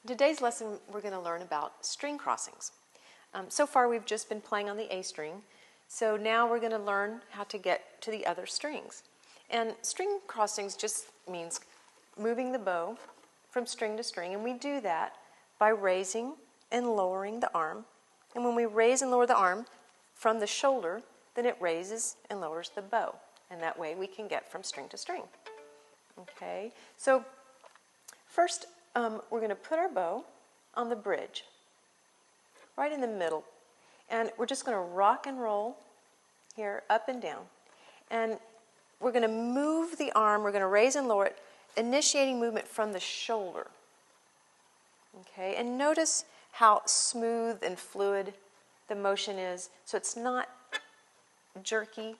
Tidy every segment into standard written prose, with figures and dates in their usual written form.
In today's lesson, we're going to learn about string crossings. So far, we've just been playing on the A string, so now we're going to learn how to get to the other strings. And string crossings just means moving the bow from string to string, and we do that by raising and lowering the arm. And when we raise and lower the arm from the shoulder, then it raises and lowers the bow, and that way we can get from string to string. Okay, so first we're going to put our bow on the bridge, right in the middle, and we're just going to rock and roll here up and down. And we're going to move the arm, we're going to raise and lower it, initiating movement from the shoulder. Okay, and notice how smooth and fluid the motion is. So it's not jerky,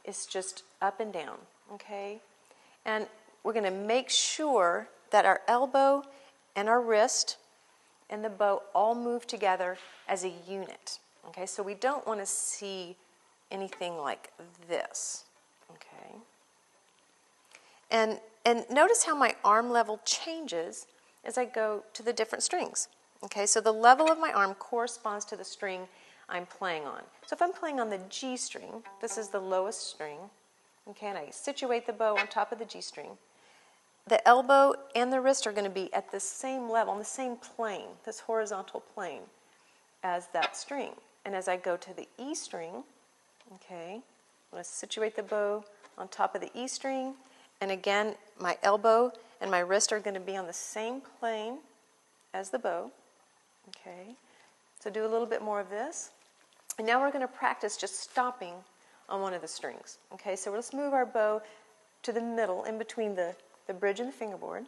it's just up and down. Okay, and we're going to make sure that our elbow and our wrist and the bow all move together as a unit. Okay, so we don't want to see anything like this. Okay, and notice how my arm level changes as I go to the different strings. Okay, so the level of my arm corresponds to the string I'm playing on. So if I'm playing on the G string, this is the lowest string, okay, and I situate the bow on top of the G string, the elbow and the wrist are going to be at the same level, on the same plane, this horizontal plane, as that string. And as I go to the E string, okay, I'm going to situate the bow on top of the E string, and again, my elbow and my wrist are going to be on the same plane as the bow. Okay, so do a little bit more of this. And now we're going to practice just stopping on one of the strings. Okay, so let's move our bow to the middle, in between the bridge and the fingerboard.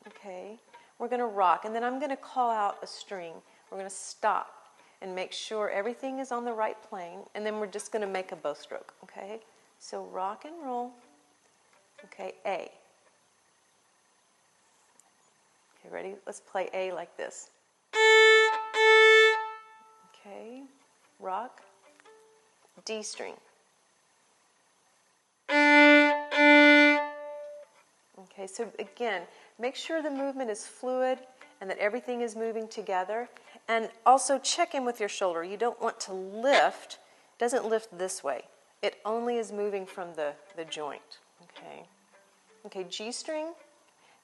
Okay, we're going to rock, and then I'm going to call out a string. We're going to stop and make sure everything is on the right plane, and then we're just going to make a bow stroke. Okay, so rock and roll. Okay, A. Okay, ready? Let's play A like this. Okay, rock, D string. Okay, so again, make sure the movement is fluid and that everything is moving together. And also check in with your shoulder. You don't want to lift. It doesn't lift this way. It only is moving from the joint. Okay. Okay, G string.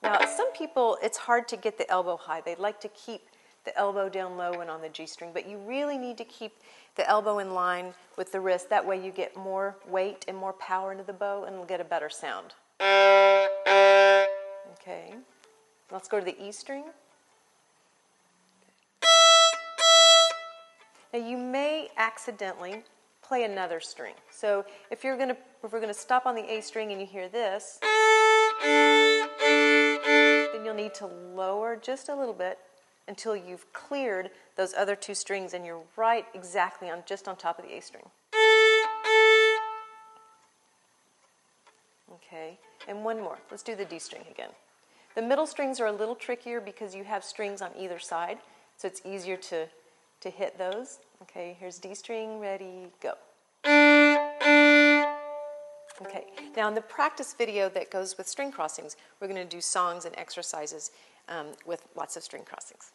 Now, some people, it's hard to get the elbow high. They'd like to keep the elbow down low and on the G string, but you really need to keep the elbow in line with the wrist. That way you get more weight and more power into the bow, and it'll get a better sound. Okay, let's go to the E string. Now you may accidentally play another string. So if we're going to stop on the A string and you hear this, then you'll need to lower just a little bit until you've cleared those other two strings and you're right exactly just on top of the A string. Okay, and one more. Let's do the D string again. The middle strings are a little trickier because you have strings on either side, so it's easier to hit those. Okay, here's D string, ready, go. Okay, now in the practice video that goes with string crossings, we're going to do songs and exercises with lots of string crossings.